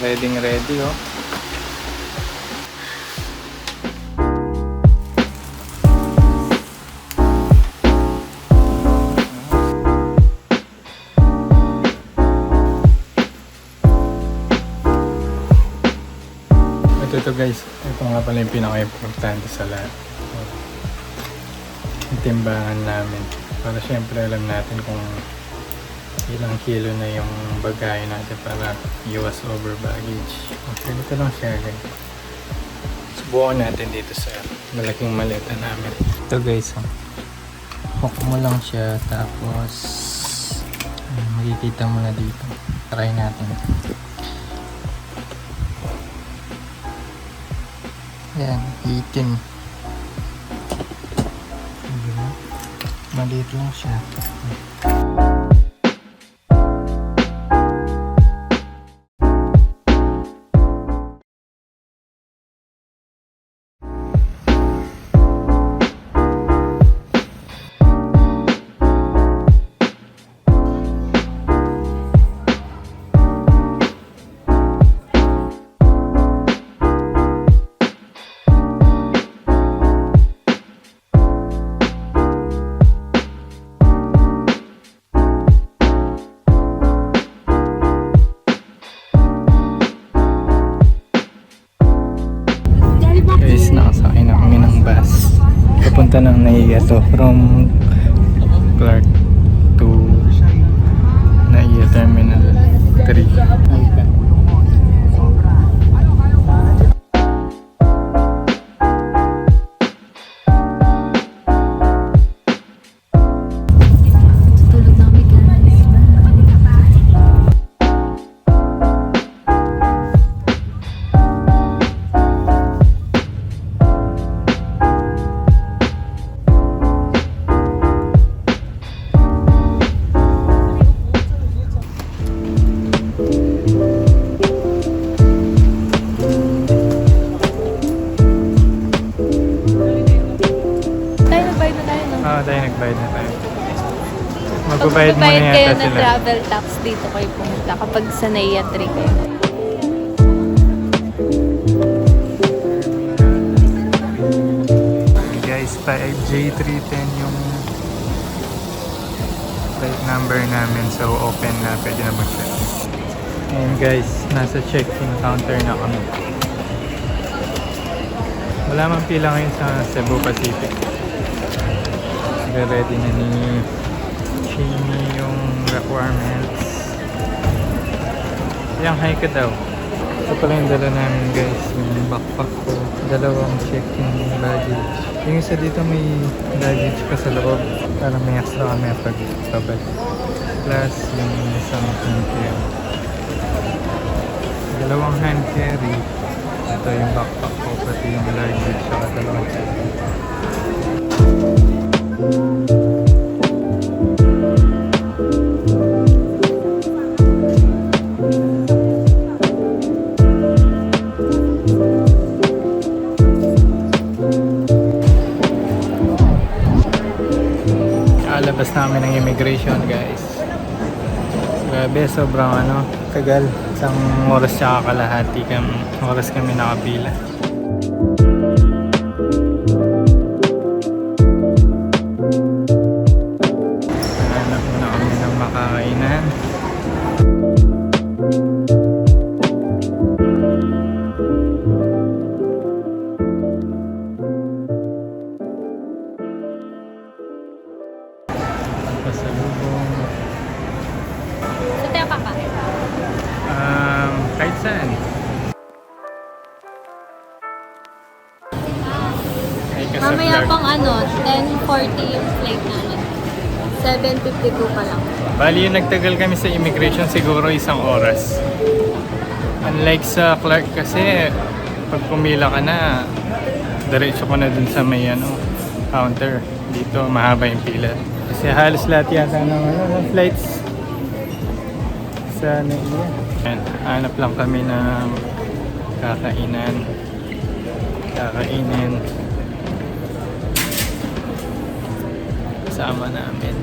Ready oh. Ito guys, ito nga pala yung pinaka-importante sa lahat. Yung timbangan namin. Para syempre alam natin kung ilang kilo na yung bagahe natin para iwas over baggage. Okay, ito lang siya guys. Subukan natin dito sa malaking maleta namin. Ito guys, hook mo lang siya tapos makikita mo na dito. Try natin. Ayan, 18. Diba? Maliit lang siya. Nakasakay na kami ng bus papunta ng Naiya to, from Clark to Naiya Terminal 3. Tayo nagbayad na tayo. Magbabayad muna kayo yata ng sila. travel tax dito kayo pumunta kapag sa Naiya 3 kayo. Guys, 5J310 yung flight number namin. So open na, pwede na mag-check. And guys, nasa check-in counter na kami. Wala mang pila ngayon sa Cebu Pacific. Ready na ni Shamie yung requirements. Yang high ka daw. Ito pala yung dala namin guys, yung backpack ko. Dalawang check-in baggage. Yung isa dito may baggage pa sa loob para may extra kami pag babalik. Plus yung isang hand carry. Dalawang hand carry. Ito yung backpack ko, pati yung luggage saka dalawang check-in. Labas namin ng immigration guys. Grabe, sobrang tagal. Isang oras tsaka kalahati oras kami nakapila. Hanap muna kami ng makakainan. Pasalubong. So tayo kakain. Kahit saan. Mamaya pang 10:40 yung flight namin. 7:52 pa lang. Bali yung nagtagal kami sa immigration siguro isang oras. Unlike sa Clark kasi pag pumila ka na, diretso ko na dun sa may counter. Dito mahaba yung pila. Kasi halos lahat yata ng flights sa Naiya. Hanap lang kami ng kakainin. Kasama namin.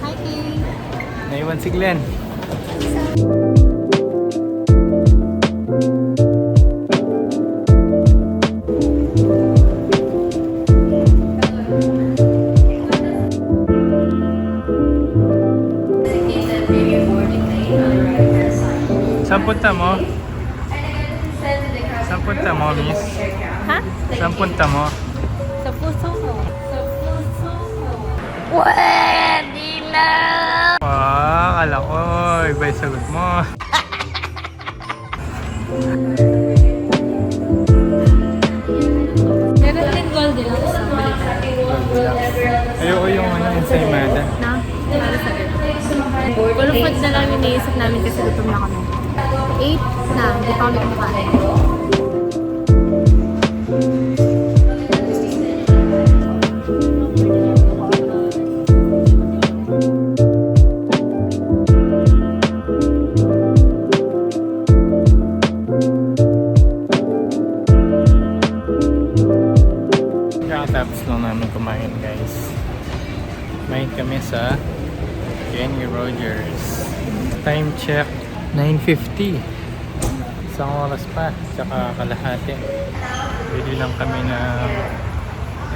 Hi, Kay! Naiwan si Glenn. punta mo? Saan punta mo, miss? Ha? Saan punta mo? Sa puso mo. Sa puso mo. Pwede na! Akala ko, iba yung sagot mo. Meron din gold lang sa balitan. Ayoko yung ano, ensaymada. Na? Para sa Full food na lang yung iniisip namin kasi gutom na kami. 8 na, hindi pa kami kumakain. Kakatapos lang namin kumain, guys. Kumain kami sa Kenny Rogers. Time check, 9:50. Isang oras pa, tsaka kalahati. Bili lang kami ng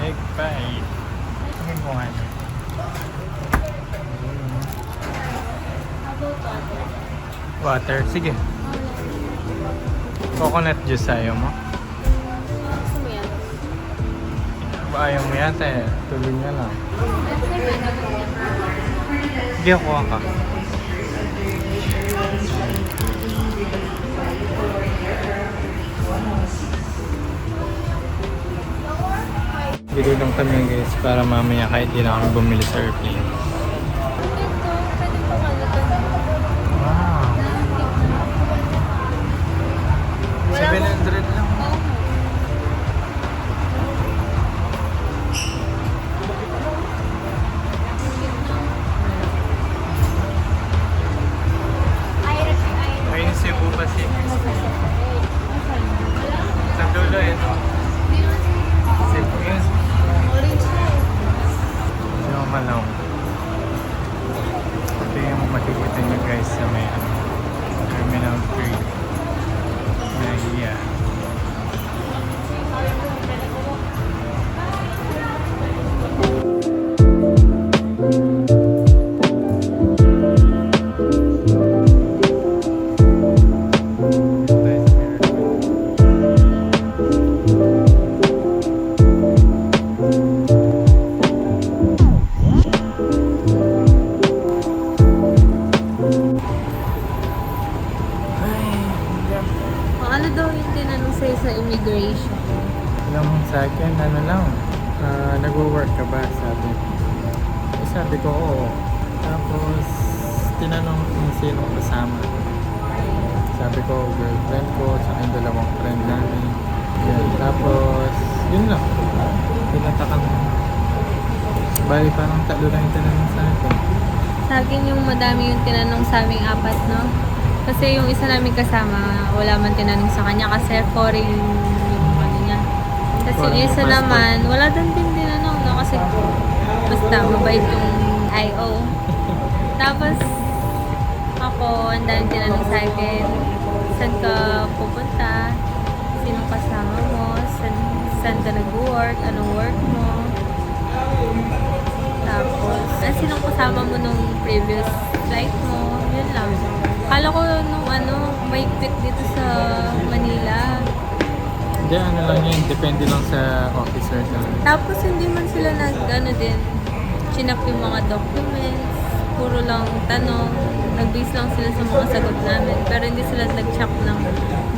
egg pie. Tingin ko nga. Water, sige. Coconut juice ayaw mo? Gusto mo yan? Ayaw mo yata eh. Tuloy nga lang. Sige, kuha ka. Bili lang kami guys para mamaya kahit di na kami bumili sa airplane. Wow. 700 lang. Ayun si Buba si. Sa dulo ito. Cebu yun. Yung malaw. Ito yung makikita nyo guys sa may Terminal 3. Naiya. Ano daw yung tinanong sa'yo sa immigration? Alam mo sa akin, ano lang, nag-work ka ba? Sabi. Sabi ko, oo. Tapos, tinanong kung sino kasama. Sabi ko, girlfriend ko, tsaka yung dalawang friend namin. Yan. Tapos, yun lang. Pinatakan. Bali, parang tatlo lang yung tinanong sa akin. Sa akin yung madami yung tinanong sa aming apat, no? Kasi yung isa namin kasama, wala man tinanong sa kanya kasi foreign yung ano niya. Kasi yung Foreign isa passport. naman, wala din tinanong, no? Kasi basta mabait yung IO. Tapos, ako, ang dami tinanong sa akin, saan ka pupunta? Sinong kasama mo? Saan ka nag-work? Anong work mo? Tapos, sinong kasama mo nung previous flight mo? Yun lang. Kala ko nung may quit dito sa Manila. Hindi, ano lang yun. Depende lang sa officer na. Tapos hindi man sila din, chinap yung mga documents. Puro lang tanong. Nag-base lang sila sa mga sagot namin. Pero hindi sila nag-check ng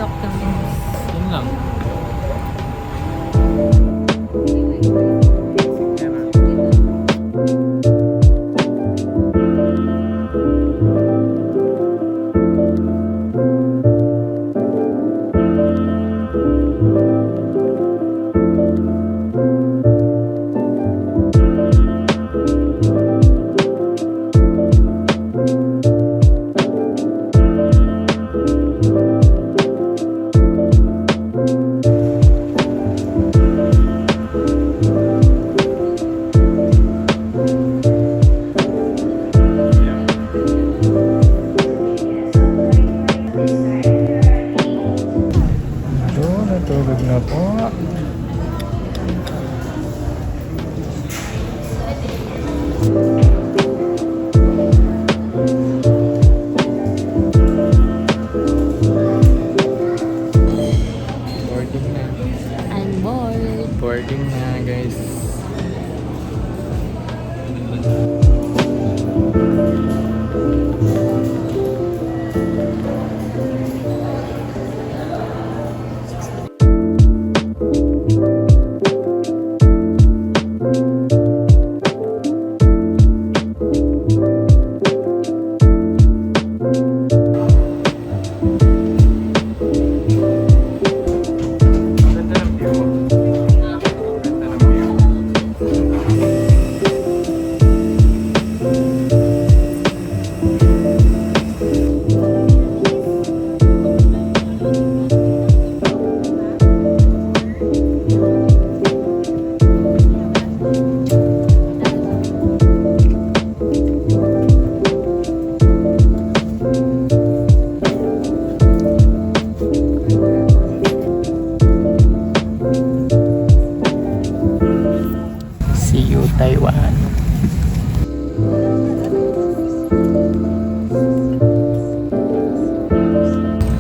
documents. Yun lang. niya guys. Ganda ng view. Ganda ng view. See you, Taiwan.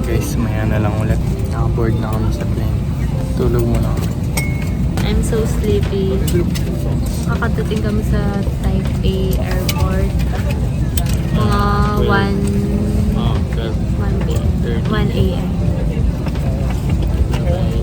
Guys, maya na lang ulit. Nakaboard na kami sa plane. Tulog muna kami. I'm so sleepy. Kakadating kami sa Taipei Airport. Mga 1 p.m. 1 a.m. Bye.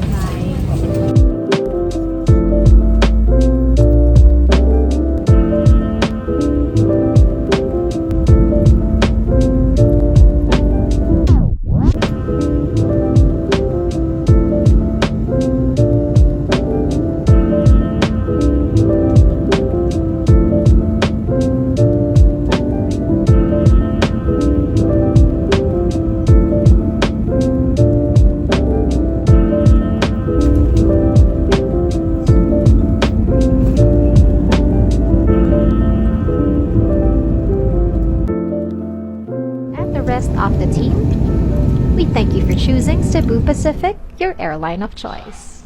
And the rest of the team, we thank you for choosing Cebu Pacific, your airline of choice.